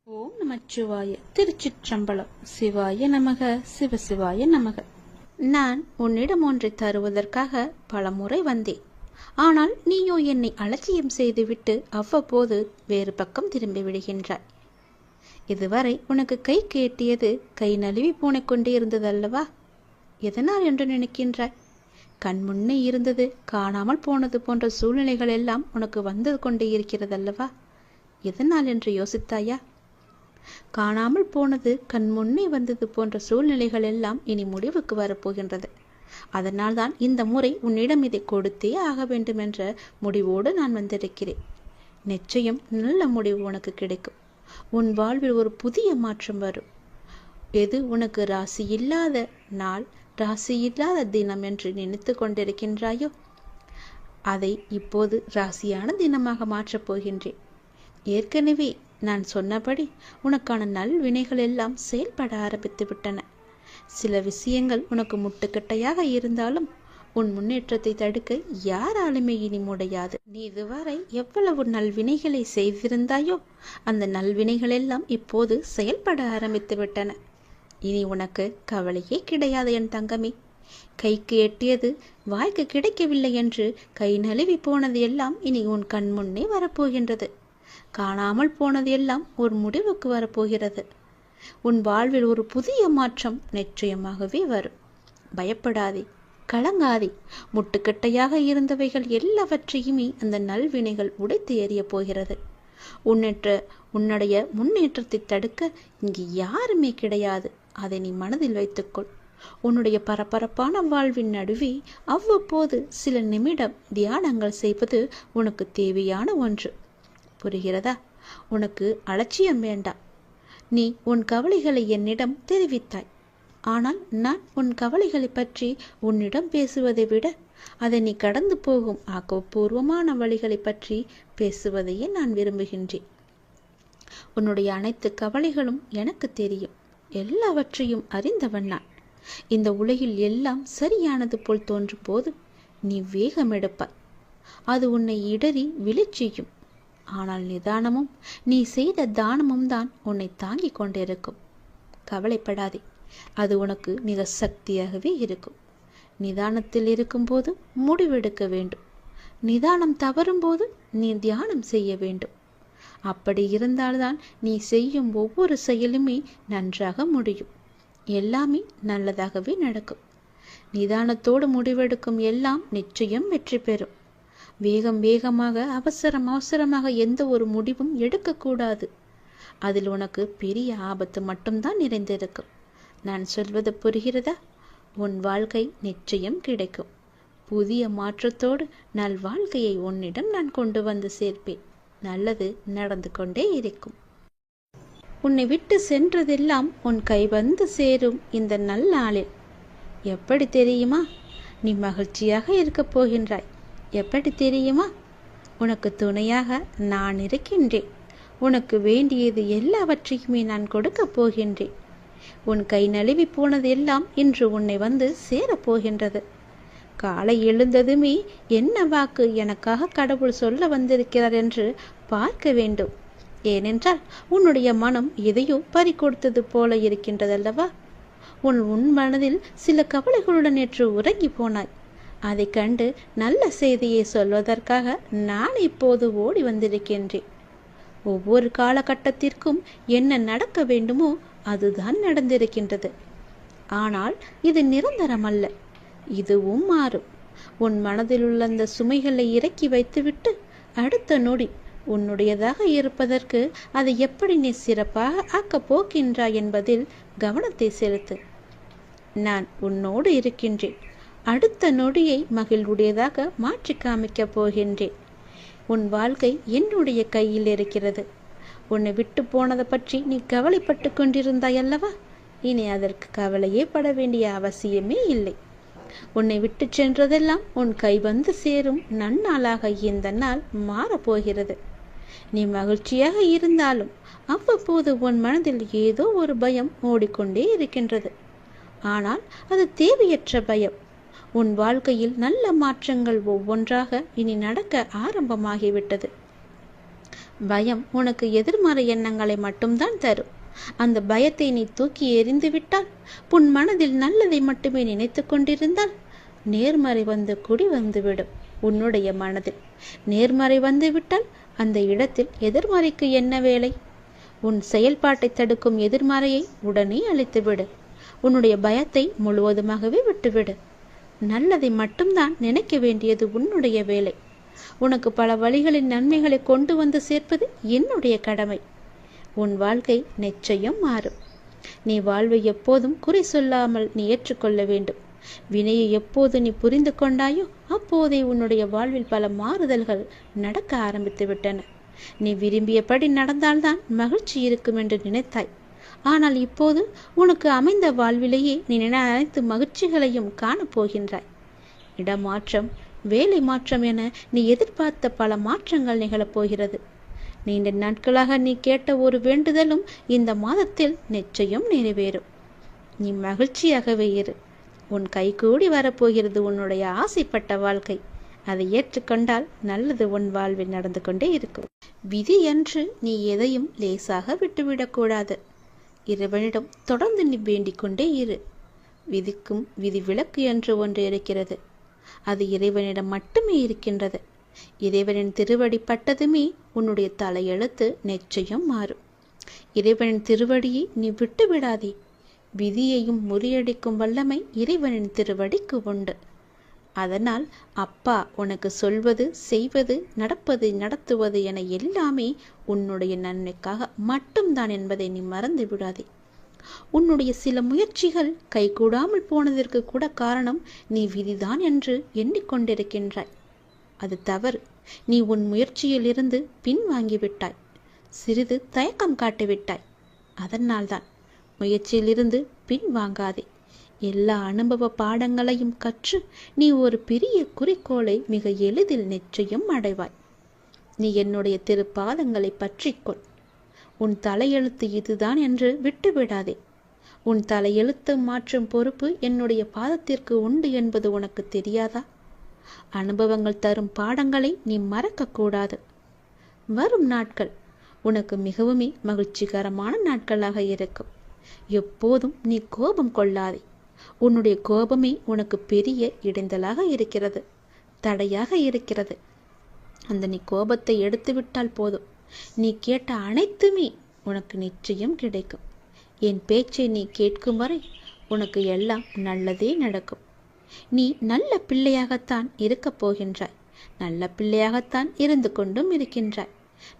ஓம் நமச்சிவாய. திருச்சிற்றம்பலம். சிவாய நமக, சிவசிவாய நமக. நான் உன்னிடம் ஒன்றை தருவதற்காக பலமுறை வந்தேன். ஆனால் நீயோ என்னை அலட்சியம் செய்துவிட்டு அவ்வப்போது வேறு பக்கம் திரும்பி விடுகின்றாய். இதுவரை உனக்கு கை கேட்டியது கை நழுவி போனை கொண்டே இருந்ததல்லவா? எதனால் என்று நினைக்கின்றாய்? கண் முன்னே இருந்தது காணாமல் போனது போன்ற சூழ்நிலைகள் எல்லாம் உனக்கு வந்து கொண்டே இருக்கிறதல்லவா? எதனால் என்று யோசித்தாயா? காணாமல் போனது கண் முன்னே வந்தது போன்ற சூழ்நிலைகள் எல்லாம் இனி முடிவுக்கு வரப்போகின்றது. அதனால் தான் இந்த முறை உன்னிடம் இதை கொடுத்தே ஆக வேண்டும் என்ற முடிவோடு நான் வந்திருக்கிறேன். நிச்சயம் நல்ல முடிவு உனக்கு கிடைக்கும். உன் வாழ்வில் ஒரு புதிய மாற்றம் வரும். எது உனக்கு ராசி இல்லாத நாள், ராசி இல்லாத தினம் என்று நினைத்து கொண்டிருக்கின்றாயோ அதை இப்போது ராசியான தினமாக மாற்றப் போகின்றேன். ஏற்கனவே நான் சொன்னபடி உனக்கான நல்வினைகள் எல்லாம் செயல்பட ஆரம்பித்து விட்டன. சில விஷயங்கள் உனக்கு முட்டுக்கட்டையாக இருந்தாலும் உன் முன்னேற்றத்தை தடுக்க யாராலுமே இனி முடியாது. நீ இதுவரை எவ்வளவு நல்வினைகளை செய்திருந்தாயோ அந்த நல்வினைகள் எல்லாம் இப்போது செயல்பட ஆரம்பித்து விட்டன. இனி உனக்கு கவலையே கிடையாது என் தங்கமே. கைக்கு எட்டியது வாய்க்கு கிடைக்கவில்லை என்று கை நழுவி போனது எல்லாம் இனி உன் கண் முன்னே வரப்போகின்றது. காணாமல் போனது எல்லாம் ஒரு முடிவுக்கு வரப்போகிறது. உன் வாழ்வில் ஒரு புதிய மாற்றம் நிச்சயமாகவே வரும். பயப்படாதே, கலங்காதே. முட்டுக்கட்டையாக இருந்தவைகள் எல்லாவற்றையுமே அந்த நல்வினைகள் உடைத்து எறிய போகிறது. உன்னுடைய முன்னேற்றத்தை தடுக்க இங்கு யாருமே கிடையாது. அதை நீ மனதில் வைத்துக்கொள். உன்னுடைய பரபரப்பான வாழ்வின் நடுவே அவ்வப்போது சில நிமிடம் தியானங்கள் செய்வது உனக்கு தேவையான ஒன்று. புரிகிறதா? உனக்கு அலட்சியம் வேண்டாம். நீ உன் கவலைகளை என்னிடம் தெரிவித்தாய். ஆனால் நான் உன் கவலைகளை பற்றி உன்னிடம் பேசுவதை விட அதை நீ கடந்து போகும் ஆக்கப்பூர்வமான வழிகளை பற்றி பேசுவதையே நான் விரும்புகின்றேன். உன்னுடைய அனைத்து கவலைகளும் எனக்கு தெரியும். எல்லாவற்றையும் அறிந்தவன் நான். இந்த உலகில் எல்லாம் சரியானது போல் தோன்றும் போது நீ வேகம் எடுப்பாய். அது உன்னை இடறி விழச் செய்யும். ஆனால் நிதானமும் நீ செய்த தானமும் தான் உன்னை தாங்கிக் கொண்டிருக்கும். கவலைப்படாதே, அது உனக்கு மிக சக்தியாகவே இருக்கும். நிதானத்தில் இருக்கும்போது முடிவெடுக்க வேண்டும். நிதானம் தவறும் போது நீ தியானம் செய்ய வேண்டும். அப்படி இருந்தால்தான் நீ செய்யும் ஒவ்வொரு செயலுமே நன்றாக முடியும். எல்லாமே நல்லதாகவே நடக்கும். நிதானத்தோடு முடிவெடுக்கும் எல்லாம் நிச்சயம் வெற்றி பெறும். வேகமாக அவசரமாக எந்த ஒரு முடிவும் எடுக்கக்கூடாது. அதில் உனக்கு பெரிய ஆபத்து மட்டும்தான் நிறைந்திருக்கும். நான் சொல்வது புரிகிறதா? உன் வாழ்க்கை நிச்சயம் கிடைக்கும். புதிய மாற்றத்தோடு நல் வாழ்க்கையை உன்னிடம் நான் கொண்டு வந்து சேர்ப்பேன். நல்லது நடந்து கொண்டே இருக்கும். உன்னை விட்டு சென்றதெல்லாம் உன் கை வந்து சேரும் இந்த நல்நாளில். எப்படி தெரியுமா? நீ மகிழ்ச்சியாக இருக்கப் போகின்றாய். எப்படி தெரியுமா? உனக்கு துணையாக நான் இருக்கின்றேன். உனக்கு வேண்டியது எல்லாவற்றையுமே நான் கொடுக்கப் போகின்றேன். உன் கை நழுவி போனது எல்லாம் இன்று உன்னை வந்து சேரப்போகின்றது. காலை எழுந்ததுமே என்ன வாக்கு எனக்காக கடவுள் சொல்ல வந்திருக்கிறார் என்று பார்க்க வேண்டும். ஏனென்றால் உன்னுடைய மனம் எதையோ பறிகொடுத்தது போல இருக்கின்றதல்லவா? உன் மனதில் சில கவலைகளுடன் நேற்று உறங்கி போனாய். அதை கண்டு நல்ல செய்தியை சொல்வதற்காக நான் இப்போது ஓடி வந்திருக்கின்றேன். ஒவ்வொரு காலகட்டத்திற்கும் என்ன நடக்க வேண்டுமோ அதுதான் நடந்திருக்கின்றது. ஆனால் இது நிரந்தரமல்ல. இதுவும் மாறும். உன் மனதில் உள்ள அந்த சுமைகளை இறக்கி வைத்துவிட்டு அடுத்த நொடி உன்னுடையதாக இருப்பதற்கு அதை எப்படி நீ சிறப்பாக ஆக்கப் போகின்றாய் என்பதில் கவனத்தை செலுத்து. நான் உன்னோடு இருக்கின்றேன். அடுத்த நொடியை மகிழ்வுடையதாக மாற்றி காமிக்கப் போகின்றேன். உன் வாழ்க்கை என்னுடைய கையில் இருக்கிறது. உன்னை விட்டு போனதை பற்றி நீ கவலைப்பட்டு கொண்டிருந்தாய் அல்லவா? இனி அதற்கு கவலையே பட வேண்டிய அவசியமே இல்லை. உன்னை விட்டு சென்றதெல்லாம் உன் கை வந்து சேரும் நன்னாளாக இந்த நாள் மாறப்போகிறது. நீ மகிழ்ச்சியாக இருந்தாலும் அவ்வப்போது உன் மனதில் ஏதோ ஒரு பயம் ஓடிக்கொண்டே இருக்கின்றது. ஆனால் அது தேவையற்ற பயம். உன் வாழ்க்கையில் நல்ல மாற்றங்கள் ஒவ்வொன்றாக இனி நடக்க ஆரம்பமாகிவிட்டது. பயம் உனக்கு எதிர்மறை எண்ணங்களை மட்டும்தான் தரும். அந்த பயத்தை நீ தூக்கி எறிந்து விட்டால், உன் மனதில் நல்லதை மட்டுமே நினைத்து கொண்டிருந்தால், நேர்மறை வந்து குடி வந்துவிடும். உன்னுடைய மனதில் நேர்மறை வந்துவிட்டால் அந்த இடத்தில் எதிர்மறைக்கு என்ன வேலை? உன் செயல்பாட்டை தடுக்கும் எதிர்மறையை உடனே அழித்துவிடு. உன்னுடைய பயத்தை முழுவதுமாகவே விட்டுவிடு. நல்லதை மட்டும்தான் நினைக்க வேண்டியது உன்னுடைய வேலை. உனக்கு பல வழிகளின் நன்மைகளை கொண்டு வந்து சேர்ப்பது என்னுடைய கடமை. உன் வாழ்க்கை நிச்சயம் மாறும். நீ வாழ்வை எப்போதும் குறை சொல்லாமல் நீ ஏற்றுக்கொள்ள வேண்டும். வினையை எப்போது நீ புரிந்து கொண்டாயோ அப்போதே உன்னுடைய வாழ்வில் பல மாறுதல்கள் நடக்க ஆரம்பித்து விட்டன. நீ விரும்பியபடி நடந்தால்தான் மகிழ்ச்சி இருக்கும் என்று நினைத்தாய். ஆனால் இப்போது உனக்கு அமைந்த வாழ்விலேயே நீ அனைத்து மகிழ்ச்சிகளையும் காணப்போகின்றாய். இடமாற்றம், வேலை மாற்றம் என நீ எதிர்பார்த்த பல மாற்றங்கள் நிகழப்போகிறது. நீண்ட நாட்களாக நீ கேட்ட ஒரு வேண்டுதலும் இந்த மாதத்தில் நிச்சயம் நிறைவேறும். நீ மகிழ்ச்சியாகவே இரு. உன் கைகூடி வரப்போகிறது உன்னுடைய ஆசைப்பட்ட வாழ்க்கை. அதை ஏற்றுக்கொண்டால் நல்லது உன் வாழ்வில் நடந்து கொண்டே இருக்கும். விதி என்று நீ எதையும் லேசாக விட்டுவிடக்கூடாது. இறைவனிடம் தொடர்ந்து நீ வேண்டிக் கொண்டே இரு. விதிக்கும் விதி விலக்கு என்று ஒன்று இருக்கிறது. அது இறைவனிடம் மட்டுமே இருக்கின்றது. இறைவனின் திருவடி பட்டதுமே உன்னுடைய தலையெழுத்து நிச்சயம் மாறும். இறைவனின் திருவடியை நீ விட்டு விடாதே. விதியையும் முறியடிக்கும் வல்லமை இறைவனின் திருவடிக்கு உண்டு. அதனால் அப்பா உனக்கு சொல்வது, செய்வது, நடப்பது, நடத்துவது என எல்லாமே உன்னுடைய நன்மைக்காக மட்டும்தான் என்பதை நீ மறந்து விடாதே. உன்னுடைய சில முயற்சிகள் கைகூடாமல் போனதற்கு கூட காரணம் நீ விதிதான் என்று எண்ணிக்கொண்டிருக்கின்றாய். அது தவறு. நீ உன் முயற்சியில் இருந்து பின்வாங்கிவிட்டாய். சிறிது தயக்கம் காட்டிவிட்டாய். அதனால்தான். முயற்சியிலிருந்து பின்வாங்காதே. எல்லா அனுபவ பாடங்களையும் கற்று நீ ஒரு பெரிய குறிக்கோளை மிக எளிதில் நிச்சயம் அடைவாய். நீ என்னுடைய திருப்பாதங்களை பற்றிக்கொள். உன் தலையெழுத்து இதுதான் என்று விட்டுவிடாதே. உன் தலையெழுத்து மாற்றும் பொறுப்பு என்னுடைய பாதத்திற்கு உண்டு என்பது உனக்கு தெரியாதா? அனுபவங்கள் தரும் பாடங்களை நீ மறக்கக்கூடாது. வரும் நாட்கள் உனக்கு மிகவும் மகிழ்ச்சிகரமான நாட்களாக இருக்கும். எப்போதும் நீ கோபம் கொள்ளாதே. உன்னுடைய கோபமே உனக்கு பெரிய இடைஞ்சலாக இருக்கிறது, தடையாக இருக்கிறது. அந்த நீ கோபத்தை எடுத்துவிட்டால் போதும். நீ கேட்ட அனைத்துமே உனக்கு நிச்சயம் கிடைக்கும். என் பேச்சை நீ கேட்கும் வரை உனக்கு எல்லாம் நல்லதே நடக்கும். நீ நல்ல பிள்ளையாகத்தான் இருக்கப் போகின்றாய். நல்ல பிள்ளையாகத்தான் இருந்து கொண்டும் இருக்கின்றாய்.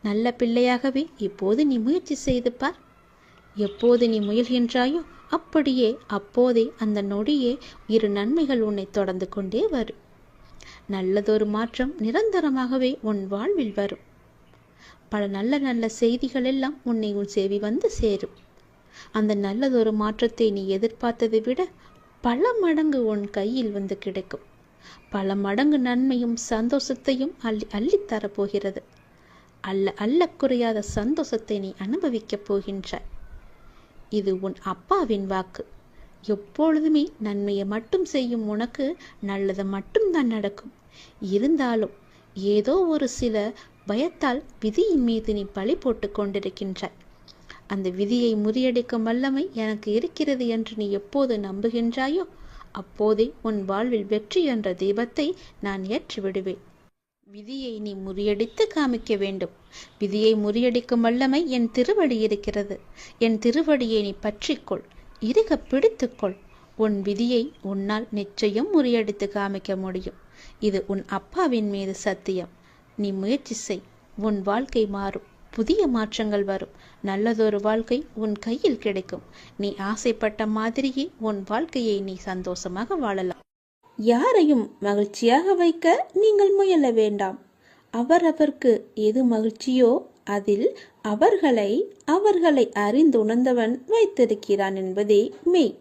நல்ல பிள்ளையாகவே இப்போது நீ முயற்சி செய்து பார். எப்போது நீ முயல்கின்றாயோ அப்படியே அப்போதே அந்த நொடியே இரு நன்மைகள் உன்னை தொடர்ந்து கொண்டே வரும். நல்லதொரு மாற்றம் நிரந்தரமாகவே உன் வாழ்வில் வரும். பல நல்ல நல்ல செய்திகள் எல்லாம் உன்னை உன் செவி வந்து சேரும். அந்த நல்லதொரு மாற்றத்தை நீ எதிர்பார்த்ததை விட பல மடங்கு உன் கையில் வந்து கிடைக்கும். பல மடங்கு நன்மையும் சந்தோஷத்தையும் அள்ளித்தரப்போகிறது. அல்ல குறையாத சந்தோஷத்தை நீ அனுபவிக்கப் போகின்றாய். இது உன் அப்பாவின் வாக்கு. எப்பொழுதுமே நன்மையை மட்டும் செய்யும் உனக்கு நல்லது மட்டும்தான் நடக்கும். இருந்தாலும் ஏதோ ஒரு சில பயத்தால் விதியின் மீது நீ பழி போட்டு கொண்டிருக்கின்றாய். அந்த விதியை முறியடிக்கும் வல்லமை எனக்கு இருக்கிறது என்று நீ எப்போது நம்புகின்றாயோ அப்போதே உன் வாழ்வில் வெற்றி என்ற தீபத்தை நான் ஏற்றி விடுவேன். விதியை நீ முறியடித்து காமிக்க வேண்டும். விதியை முறியடிக்கும் வல்லமை என் திருவடி இருக்கிறது. என் திருவடியை நீ பற்றிக்கொள், இறுக பிடித்துக்கொள். உன் விதியை உன்னால் நிச்சயம் முறியடித்து காமிக்க முடியும். இது உன் அப்பாவின் மீது சத்தியம். நீ முயற்சி செய். உன் வாழ்க்கை மாறும். புதிய மாற்றங்கள் வரும். நல்லதொரு வாழ்க்கை உன் கையில் கிடைக்கும். நீ ஆசைப்பட்ட மாதிரியே உன் வாழ்க்கையை நீ சந்தோஷமாக வாழலாம். யாரையும் மகிழ்ச்சியாக வைக்க நீங்கள் முயல வேண்டாம். அவரவர்க்கு எது மகிழ்ச்சியோ அதில் அவர்களை அறிந்துணர்ந்தவன் வைத்திருக்கிறான் என்பதே மெய்.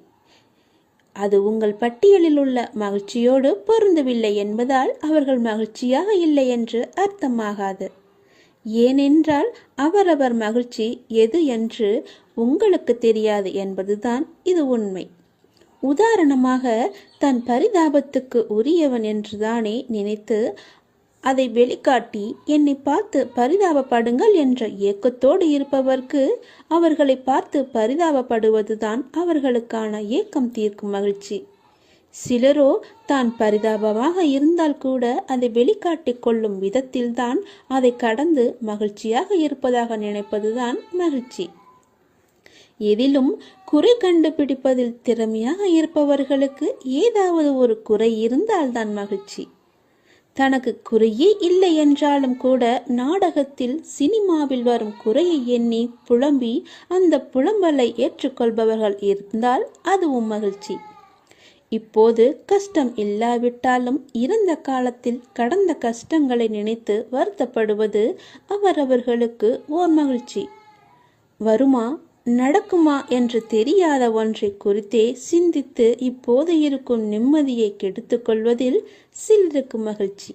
அது உங்கள் பட்டியலில் உள்ள மகிழ்ச்சியோடு பொருந்தவில்லை என்பதால் அவர்கள் மகிழ்ச்சியாக இல்லை என்று அர்த்தமாகாது. ஏனென்றால் அவரவர் மகிழ்ச்சி எது என்று உங்களுக்கு தெரியாது என்பதுதான் இது உண்மை. உதாரணமாக, தன் பரிதாபத்துக்கு உரியவன் என்றுதானே நினைத்து அதை வெளிக்காட்டி என்னை பார்த்து பரிதாபப்படுங்கள் என்ற ஏக்கத்தோடு இருப்பவர்க்கு அவர்களை பார்த்து பரிதாபப்படுவதுதான் அவர்களுக்கான ஏக்கம் தீர்க்கும் மகிழ்ச்சி. சிலரோ தான் பரிதாபமாக இருந்தால் கூட அதை வெளிக்காட்டிக் கொள்ளும் விதத்தில்தான் அதை கடந்து மகிழ்ச்சியாக இருப்பதாக நினைப்பதுதான் மகிழ்ச்சி. எதிலும் குறை கண்டுபிடிப்பதில் திறமையாக இருப்பவர்களுக்கு ஏதாவது ஒரு குறை இருந்தால்தான் மகிழ்ச்சி. தனக்கு குறையே இல்லை என்றாலும் கூட நாடகத்தில் சினிமாவில் வரும் குறையை எண்ணி புலம்பி அந்த புலம்பலை ஏற்றுக்கொள்பவர்கள் இருந்தால் அதுவும் மகிழ்ச்சி. இப்போது கஷ்டம் இல்லாவிட்டாலும் இறந்த காலத்தில் கடந்த கஷ்டங்களை நினைத்து வருத்தப்படுவது அவரவர்களுக்கு ஓர் மகிழ்ச்சி. வருமா நடக்குமா என்று தெரியாத ஒன்றை குறித்தே சிந்தித்து இப்போது இருக்கும் நிம்மதியை கெடுத்துக் கொள்வதில் சிலருக்கு மகிழ்ச்சி.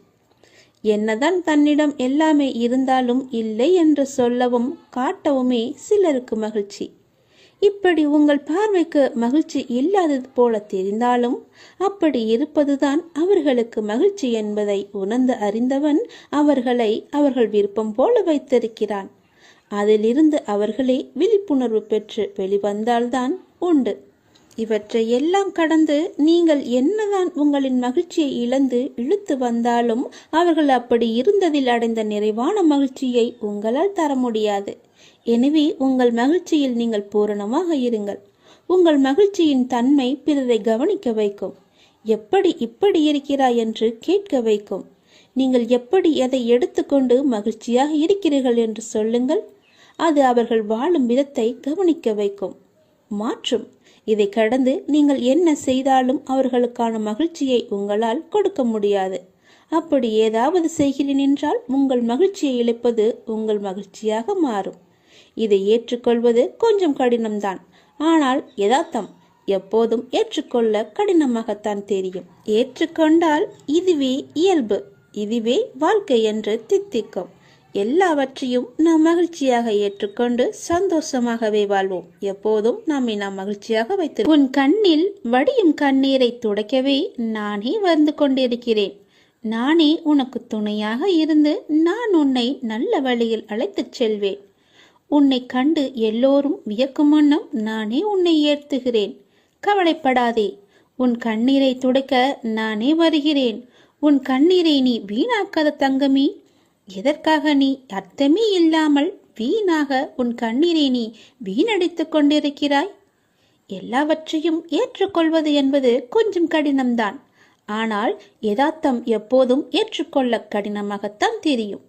என்னதான் தன்னிடம் எல்லாமே இருந்தாலும் இல்லை என்று சொல்லவும் காட்டவுமே சிலருக்கு மகிழ்ச்சி. இப்படி உங்கள் பார்வைக்கு மகிழ்ச்சி இல்லாதது போல தெரிந்தாலும் அப்படி இருப்பதுதான் அவர்களுக்கு மகிழ்ச்சி என்பதை உணர்ந்து அறிந்தவன் அவர்களை அவர்கள் விருப்பம் போல வைத்திருக்கிறான். அதிலிருந்து அவர்களே விழிப்புணர்வு பெற்று வெளிவந்தால்தான் உண்டு. இவற்றை எல்லாம் கடந்து நீங்கள் என்னதான் உங்களின் மகிழ்ச்சியை இழந்து இழுத்து வந்தாலும் அவர்கள் அப்படி இருந்ததில் அடைந்த நிறைவான மகிழ்ச்சியை உங்களால் தர முடியாது. எனவே உங்கள் மகிழ்ச்சியில் நீங்கள் பூரணமாக இருங்கள். உங்கள் மகிழ்ச்சியின் தன்மை பிறரை கவனிக்க வைக்கும். எப்படி இப்படி இருக்கிறாய் என்று கேட்க வைக்கும். நீங்கள் எப்படி எதை எடுத்துக்கொண்டு மகிழ்ச்சியாக இருக்கிறீர்கள் என்று சொல்லுங்கள். அது அவர்கள் வாழும் விதத்தை கவனிக்க வைக்கும், மாற்றும். இதை கடந்து நீங்கள் என்ன செய்தாலும் அவர்களுக்கான மகிழ்ச்சியை உங்களால் கொடுக்க முடியாது. அப்படி ஏதாவது செய்கிறேன் என்றால் உங்கள் மகிழ்ச்சியை இழப்பது உங்கள் மகிழ்ச்சியாக மாறும். இதை ஏற்றுக்கொள்வது கொஞ்சம் கடினம்தான். ஆனால் யதார்த்தம் எப்போதும் ஏற்றுக்கொள்ள கடினமாகத்தான் தெரியும். ஏற்றுக்கொண்டால் இதுவே இயல்பு, இதுவே வாழ்க்கை என்று தித்திக்கும். எல்லாவற்றையும் நாம் மகிழ்ச்சியாக ஏற்றுக்கொண்டு சந்தோஷமாகவே வாழ்வோம். எப்போதும் நாம் மகிழ்ச்சியாக வைத்து. உன் கண்ணில் வடியும் கண்ணீரை துடைக்கவே நானே வந்து கொண்டிருக்கிறேன். நானே உனக்கு துணையாக இருந்து நான் உன்னை நல்ல வழியில் அழைத்துச் செல்வேன். உன்னை கண்டு எல்லோரும் வியக்கும் வண்ணம் நானே உன்னை ஏற்றுகிறேன். கவலைப்படாதே, உன் கண்ணீரை துடைக்க நானே வருகிறேன். உன் கண்ணீரை நீ வீணாக்காத தங்கமே. எதற்காக நீ அர்த்தமே இல்லாமல் வீணாக உன் கண்ணீரை நீ வீணடித்துக் கொண்டிருக்கிறாய்? எல்லாவற்றையும் ஏற்றுக்கொள்வது என்பது கொஞ்சம் கடினம்தான். ஆனால் யதார்த்தம் எப்போதும் ஏற்றுக்கொள்ள கடினமாகத்தான் தெரியும்.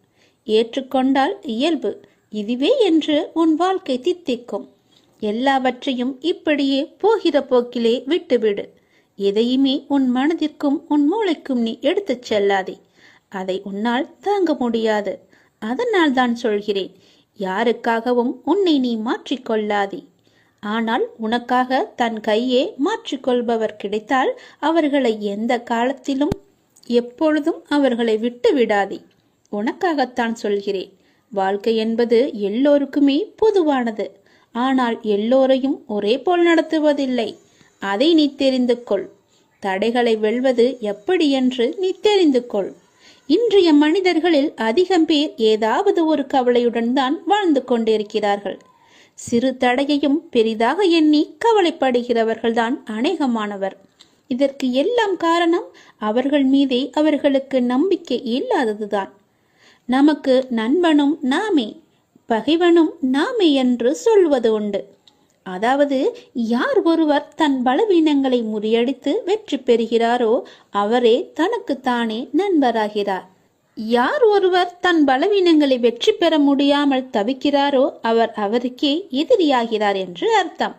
ஏற்றுக்கொண்டால் இயல்பு, இதுவே என்று உன் வாழ்க்கை தித்திக்கும். எல்லாவற்றையும் இப்படியே போகிற போக்கிலே விட்டுவிடு. எதையுமே உன் மனதிற்கும் உன் மூளைக்கும் நீ எடுத்துச் செல்லாதே. அதை உன்னால் தாங்க முடியாது. அதனால் தான் சொல்கிறேன், யாருக்காகவும் உன்னை நீ மாற்றிக்கொள்ளாதே. ஆனால் உனக்காக தன் கையே மாற்றிக்கொள்பவர் கிடைத்தால் அவர்களை எந்த காலத்திலும் எப்பொழுதும் அவர்களை விட்டு விடாதே. உனக்காகத்தான் சொல்கிறேன். வாழ்க்கை என்பது எல்லோருக்குமே பொதுவானது. ஆனால் எல்லோரையும் ஒரே போல் நடத்துவதில்லை. அதை நீ தெரிந்து கொள். தடைகளை வெல்வது எப்படி என்று நீ தெரிந்து கொள். இன்றைய மனிதர்களில் அதிகம் பேர் ஏதாவது ஒரு கவலையுடன் தான் வாழ்ந்து கொண்டிருக்கிறார்கள். சிறு தடையையும் பெரிதாக எண்ணி கவலைப்படுகிறவர்கள்தான் அநேகமானவர். இதற்கு எல்லாம் காரணம் அவர்கள் மீதே அவர்களுக்கு நம்பிக்கை இல்லாததுதான். நமக்கு நண்பனும் நாமே, பகைவனும் நாமே என்று சொல்வது உண்டு. அதாவது யார் ஒருவர் தன் பலவீனங்களை முறியடித்து வெற்றி பெறுகிறாரோ அவரே தனக்கு தானே நண்பராகிறார். யார் ஒருவர் தன் பலவீனங்களை வெற்றி பெற முடியாமல் தவிக்கிறாரோ அவர் அவருக்கே எதிரியாகிறார் என்று அர்த்தம்.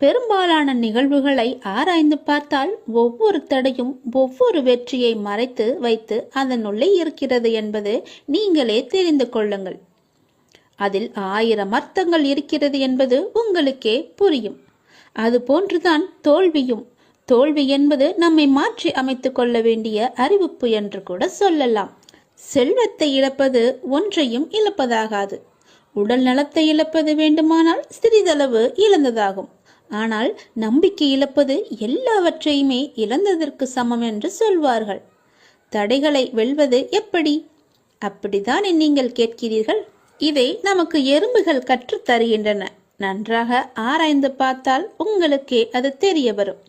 பெரும்பாலான நிகழ்வுகளை ஆராய்ந்து பார்த்தால் ஒவ்வொரு தடையும் ஒவ்வொரு வெற்றியை மறைத்து வைத்து அதனுள்ளே இருக்கிறது என்பது நீங்களே தெரிந்து கொள்ளுங்கள். அதில் 1000 அர்த்தங்கள் இருக்கிறது என்பது உங்களுக்கே புரியும். அது போன்றுதான் தோல்வியும். தோல்வி என்பது நம்மை மாற்றி அமைத்துக் கொள்ள வேண்டிய அறிவிப்பு என்று கூட சொல்லலாம். செல்வத்தை இழப்பது ஒன்றையும் இழப்பதாகாது. உடல் நலத்தை இழப்பது வேண்டுமானால் சிறிதளவு இழந்ததாகும். ஆனால் நம்பிக்கை இழப்பது எல்லாவற்றையுமே இழந்ததற்கு சமம் என்று சொல்வார்கள். தடைகளை வெல்வது எப்படி? அப்படித்தானே நீங்கள் கேட்கிறீர்கள்? இதை நமக்கு எறும்புகள் கற்றுத் தருகின்றன. நன்றாக ஆராய்ந்து பார்த்தால் உங்களுக்கே அது தெரிய வரும்.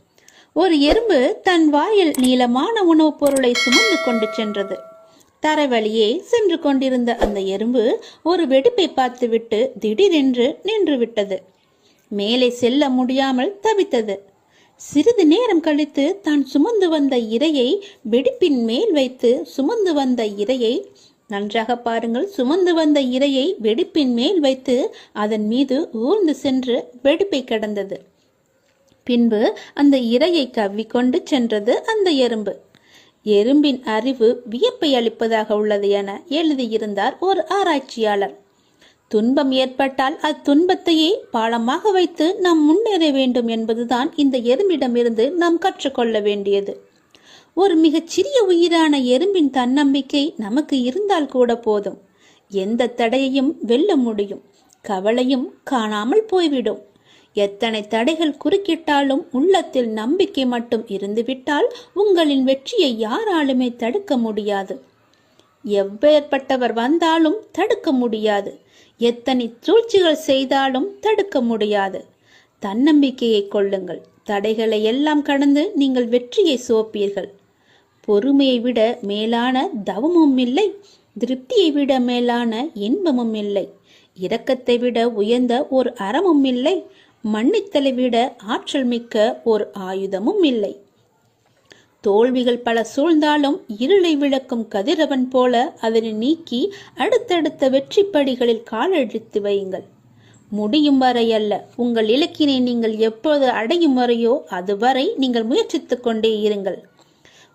ஒரு எறும்பு தன் வாயில் நீளமான உணவுப் பொருளை சுமந்து கொண்டு சென்றது. தரைவழியே சென்று கொண்டிருந்த அந்த எறும்பு ஒரு வெடிப்பை பார்த்துவிட்டு திடீரென்று நின்று விட்டது. மேலே செல்ல முடியாமல் தவித்தது. சிறிது நேரம் கழித்து தான் சுமந்து வந்த இரையை வெடிப்பின் மேல் வைத்து சுமந்து வந்த இரையை நன்றாக பாருங்கள், சுமந்து வந்த இரையை வெடிப்பின் மேல் வைத்து அதன் மீது ஊர்ந்து சென்று வெடிப்பை கடந்தது. பின்பு அந்த இரையை கவ்விக்கொண்டு சென்றது அந்த எறும்பு. எறும்பின் அறிவு வியப்பை அளிப்பதாக உள்ளது என எழுதியிருந்தார் ஒரு ஆராய்ச்சியாளர். துன்பம் ஏற்பட்டால் அத்துன்பத்தையே பாலமாக வைத்து நாம் முன்னேற வேண்டும் என்பதுதான் இந்த எறும்பிடமிருந்து நாம் கற்றுக்கொள்ள வேண்டியது. ஒரு மிகச் சிறிய உயிரான எறும்பின் தன்னம்பிக்கை நமக்கு இருந்தால் கூட போதும். எந்த தடையையும் வெல்ல முடியும். கவலையும் காணாமல் போய்விடும். எத்தனை தடைகள் குறுக்கிட்டாலும் உள்ளத்தில் நம்பிக்கை மட்டும் இருந்துவிட்டால் உங்களின் வெற்றியை யாராலுமே தடுக்க முடியாது. எவ்வேற்பட்டவர் வந்தாலும் தடுக்க முடியாது. எத்தனை சூழ்ச்சிகள் செய்தாலும் தடுக்க முடியாது. தன்னம்பிக்கையை கொள்ளுங்கள். தடைகளை எல்லாம் கடந்து நீங்கள் வெற்றியை சுவைப்பீர்கள். பொறுமையை விட மேலான தவமும் இல்லை. திருப்தியை விட மேலான இன்பமும் இல்லை. இரக்கத்தை விட உயர்ந்த ஒரு அறமும் இல்லை. மன்னித்தலை விட ஆற்றல் மிக்க ஒரு ஆயுதமும் இல்லை. தோல்விகள் பல சூழ்ந்தாலும் இருளை விளக்கும் கதிரவன் போல அதனை நீக்கி அடுத்தடுத்த வெற்றி படிகளில் காலெடுத்து வையுங்கள். முடியும் வரை அல்ல, உங்கள் இலக்கினை நீங்கள் எப்போது அடையும் வரையோ அதுவரை நீங்கள் முயற்சித்துக் கொண்டே இருங்கள்.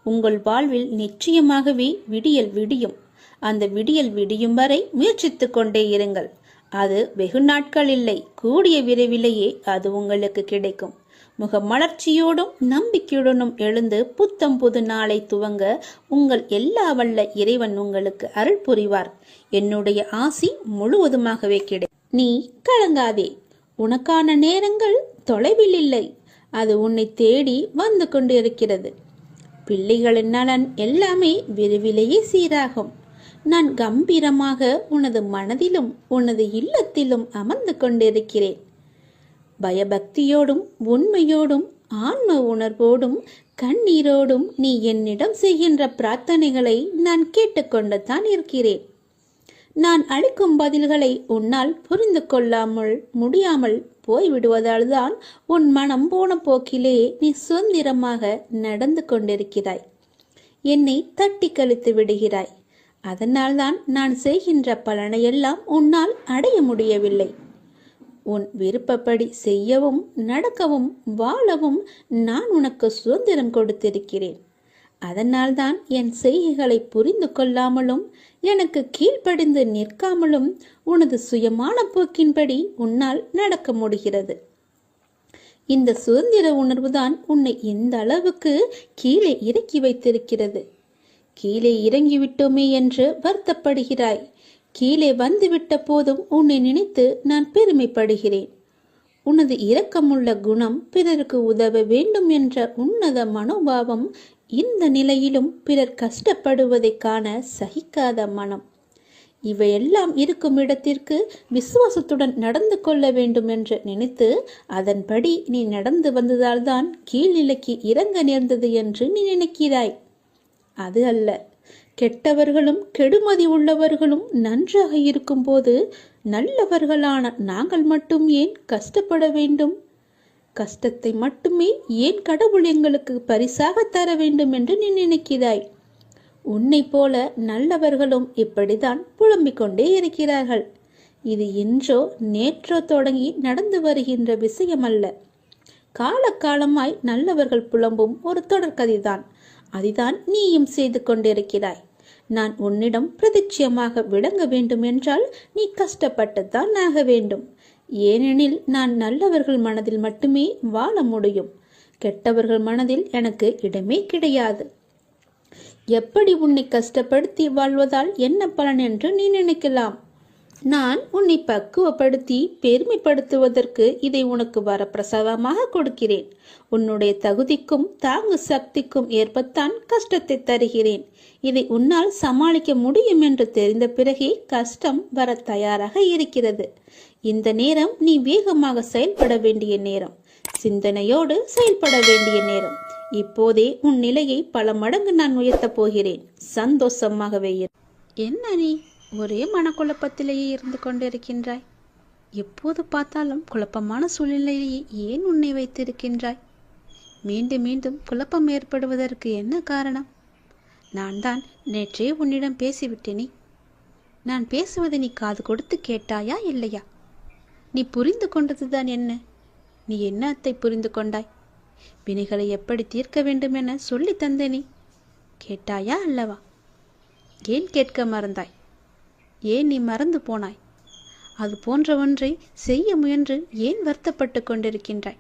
உங்கள் வாழ்வில் நிச்சயமாகவே விடியல் விடியும். அந்த விடியல் விடியும் வரை முயற்சித்துக் கொண்டே இருங்கள். அது வெகு நாட்கள் இல்லை, கூடிய விரைவிலேயே அது உங்களுக்கு கிடைக்கும். முகமலர்ச்சியோடும் நம்பிக்கையுடனும் எழுந்து புத்தம் புது நாளை துவங்க உங்கள் எல்லா வல்ல இறைவன் உங்களுக்கு அருள் புரிவார். என்னுடைய ஆசி முழுவதுமாகவே நீ கலங்காதே. உனக்கான நேரங்கள் தொலைவில் இல்லை. அது உன்னை தேடி வந்து கொண்டிருக்கிறது. பிள்ளைகளின் நலன் எல்லாமே விரைவிலேயே சீராகும். நான் கம்பீரமாக உனது மனதிலும் உனது இல்லத்திலும் அமர்ந்து கொண்டிருக்கிறேன். பயபக்தியோடும் உண்மையோடும் ஆன்ம உணர்வோடும் கண்ணீரோடும் நீ என்னிடம் செய்கின்ற பிரார்த்தனைகளை நான் கேட்டுக்கொண்டு தான் இருக்கிறேன். நான் அளிக்கும் பதில்களை உன்னால் புரிந்து கொள்ளாமல் முடியாமல் போய்விடுவதால் தான் உன் மனம் போன போக்கிலே நீ சுதந்திரமாக நடந்து கொண்டிருக்கிறாய். என்னை தட்டி கழித்து விடுகிறாய். அதனால்தான் நான் செய்கின்ற பலனையெல்லாம் உன்னால் அடைய முடியவில்லை. உன் விருப்பப்படி செய்யவும் நடக்கவும் வாழவும் நான் உனக்கு சுதந்திரம் கொடுத்திருக்கிறேன். அதனால்தான் என் செய்கைகளை புரிந்து கொள்ளாமலும் எனக்கு கீழ்ப்படிந்து நிற்காமலும் உனது சுயமான போக்கின்படி உன்னால் நடக்க முடிகிறது. இந்த சுதந்திர உணர்வுதான் உன்னை இந்த அளவுக்கு கீழே இறக்கி வைத்திருக்கிறது. கீழே இறங்கிவிட்டோமே என்று வருத்தப்படுகிறாய். கீழே வந்துவிட்ட போதும் உன்னை நினைத்து நான் பெருமைப்படுகிறேன். உனது இரக்கமுள்ள குணம், பிறருக்கு உதவ வேண்டும் என்ற உன்னத மனோபாவம், இந்த நிலையிலும் பிறர் கஷ்டப்படுவதை காண சகிக்காத மனம், இவையெல்லாம் இருக்கும் இடத்திற்கு விசுவாசத்துடன் நடந்து கொள்ள வேண்டும் என்று நினைத்து அதன்படி நீ நடந்து வந்ததால்தான் கீழ்நிலைக்கு இறங்க நேர்ந்தது என்று நீ நினைக்கிறாய். அது அல்ல. கெட்டவர்களும் கெடுமதி உள்ளவர்களும் நன்றாக இருக்கும்போது நல்லவர்களான நாங்கள் மட்டும் ஏன் கஷ்டப்பட வேண்டும்? கஷ்டத்தை மட்டுமே ஏன் கடவுள் எங்களுக்கு பரிசாக தர வேண்டும் என்று நீ நினைக்கிறாய். உன்னை போல நல்லவர்களும் இப்படிதான் புலம்பிக் கொண்டே இருக்கிறார்கள். இது இன்றோ நேற்றோ தொடங்கி நடந்து வருகின்ற விஷயமல்ல. காலகாலமாய் நல்லவர்கள் புலம்பும் ஒரு தொடர்கதைதான். அதுதான் நீயும் செய்து கொண்டிருக்கிறாய். நான் உன்னிடம் பிரதிட்சயமாக விளங்க வேண்டும் என்றால் நீ கஷ்டப்பட்டுத்தான் ஆக வேண்டும். ஏனெனில் நான் நல்லவர்கள் மனதில் மட்டுமே வாழ முடியும். கெட்டவர்கள் மனதில் எனக்கு இடமே கிடையாது. எப்படி உன்னை கஷ்டப்படுத்தி வாழ்வதால் என்ன பலன் என்று நீ நினைக்கலாம். நான் உன்னை பக்குவப்படுத்தி பெருமைப்படுத்துவதற்கு இதை உனக்கு வரப்பிரசாதமாக கொடுக்கிறேன். உன்னுடைய தகுதிக்கும் தாங்கு சக்திக்கும் ஏற்பத்தான் கஷ்டத்தை தருகிறேன். இதை உன்னால் சமாளிக்க முடியும் என்று தெரிந்த பிறகே கஷ்டம் வர தயாராக இருக்கிறது. இந்த நேரம் நீ வேகமாக செயல்பட வேண்டிய நேரம், சிந்தனையோடு செயல்பட வேண்டிய நேரம். இப்போதே உன் நிலையை பல மடங்கு நான் உயர்த்தப் போகிறேன். சந்தோஷமாகவே இரு. என்ன நீ ஒரே மனக்குழப்பத்திலேயே இருந்து கொண்டிருக்கின்றாய்? எப்போது பார்த்தாலும் குழப்பமான சூழ்நிலையிலேயே ஏன் உன்னை வைத்திருக்கின்றாய்? மீண்டும் மீண்டும் குழப்பம் ஏற்படுவதற்கு என்ன காரணம்? நான் தான் நேற்றே உன்னிடம் பேசிவிட்டேனே. நான் பேசுவதை நீ காது கொடுத்து கேட்டாயா இல்லையா? நீ புரிந்து கொண்டதுதான் என்ன? நீ என்னத்தை புரிந்து கொண்டாய்? வினைகளை எப்படி தீர்க்க வேண்டும் என சொல்லி தந்தேனே. கேட்டாயா அல்லவா? ஏன் கேட்க மறந்தாய்? ஏன் நீ மறந்து போனாய்? அது போன்ற ஒன்றை செய்ய முயன்று ஏன் வருத்தப்பட்டு கொண்டிருக்கின்றாய்?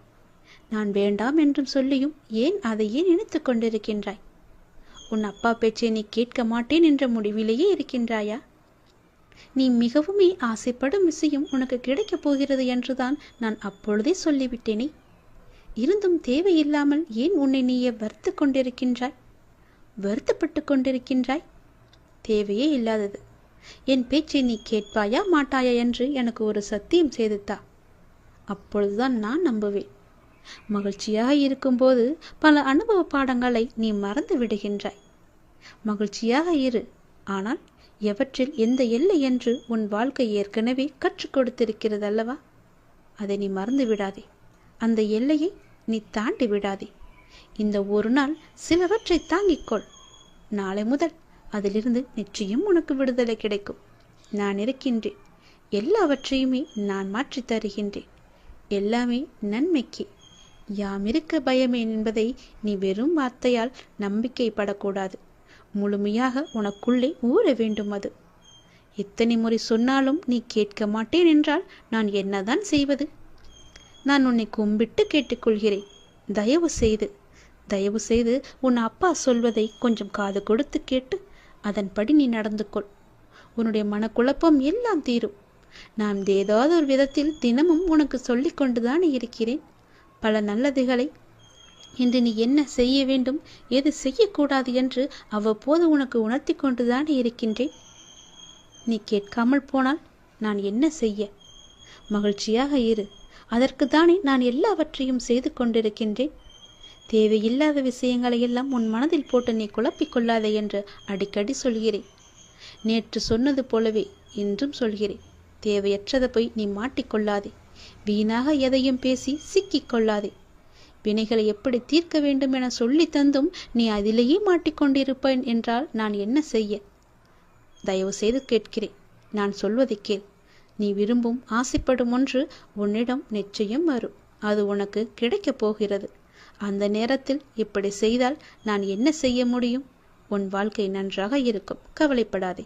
நான் வேண்டாம் என்றும் சொல்லியும் ஏன் அதையே நினைத்து கொண்டிருக்கின்றாய்? உன் அப்பா பேச்சை நீ கேட்க மாட்டேன் என்ற முடிவிலேயே இருக்கின்றாயா? நீ மிகவுமே ஆசைப்படும் விஷயம் உனக்கு கிடைக்கப் போகிறது என்றுதான் நான் அப்பொழுதே சொல்லிவிட்டேனே. இருந்தும் தேவையில்லாமல் ஏன் உன்னை நீயே வருத்து கொண்டிருக்கின்றாய்? வருத்தப்பட்டு கொண்டிருக்கின்றாய்? தேவையே இல்லாதது. என் பேச்சை நீ கேட்பாயா மாட்டாயா என்று எனக்கு ஒரு சத்தியம் செய்துத்தா. அப்பொழுதுதான் நான் நம்புவேன். மகிழ்ச்சியாக இருக்கும்போது பல அனுபவ பாடங்களை நீ மறந்து விடுகின்றாய். மகிழ்ச்சியாக இரு, ஆனால் எவற்றில் எந்த எல்லை என்று உன் வாழ்க்கை ஏற்கனவே கற்றுக் கொடுத்திருக்கிறது அல்லவா? அதை நீ மறந்து விடாதே. அந்த எல்லையை நீ தாண்டி விடாதே. இந்த ஒரு நாள் சிலவற்றை தாங்கிக்கொள். நாளை முதல் அதிலிருந்து நிச்சயம் உனக்கு விடுதலை கிடைக்கும். நான் இருக்கின்றேன். எல்லாவற்றையுமே நான் மாற்றி தருகின்றேன். எல்லாமே நன்மைக்கு. யாம் இருக்க பயமே என்பதை நீ வெறும் வார்த்தையால் நம்பிக்கைப்படக்கூடாது. முழுமையாக உனக்குள்ளே ஊற வேண்டும். அது எத்தனை முறை சொன்னாலும் நீ கேட்க மாட்டேன் என்றால் நான் என்னதான் செய்வது? நான் உன்னை கும்பிட்டு கேட்டுக்கொள்கிறேன். தயவு செய்து உன் அப்பா சொல்வதை கொஞ்சம் காது கொடுத்து கேட்டு அதன்படி நீ நடந்து கொள். உன்னுடைய மனக்குழப்பம் எல்லாம் தீரும். நான் ஏதாவது ஒரு விதத்தில் தினமும் உனக்கு சொல்லிக் கொண்டுதான் இருக்கிறேன். பல நல்லதுகளை இன்று நீ என்ன செய்ய வேண்டும், எது செய்யக்கூடாது என்று அவ்வப்போது உனக்கு உணர்த்தி கொண்டுதான் இருக்கின்றேன். நீ கேட்காமல் போனால் நான் என்ன செய்ய? மகிழ்ச்சியாக இரு. அதற்குத்தானே நான் எல்லாவற்றையும் செய்து கொண்டிருக்கின்றேன். தேவையில்லாத விஷயங்களை எல்லாம் உன் மனதில் போட்டு நீ குழப்பிக் கொள்ளாதே என்று அடிக்கடி சொல்கிறேன். நேற்று சொன்னது போலவே இன்றும் சொல்கிறேன். தேவையற்றதை போய் நீ மாட்டிக்கொள்ளாதே. வீணாக எதையும் பேசி சிக்கிக் கொள்ளாதே. வினைகளை எப்படி தீர்க்க வேண்டும் என சொல்லி தந்தும் நீ அதிலேயே மாட்டிக்கொண்டிருப்பேன் என்றால் நான் என்ன செய்ய? தயவு செய்து கேட்கிறேன். நான் சொல்வதை கேள். நீ விரும்பும் ஆசைப்படும் ஒன்று உன்னிடம் நிச்சயம் வரும். அது உனக்கு கிடைக்கப் போகிறது. அந்த நேரத்தில் இப்படி செய்தால் நான் என்ன செய்ய முடியும்? உன் வாழ்க்கை நன்றாக இருக்கும். கவலைப்படாதே.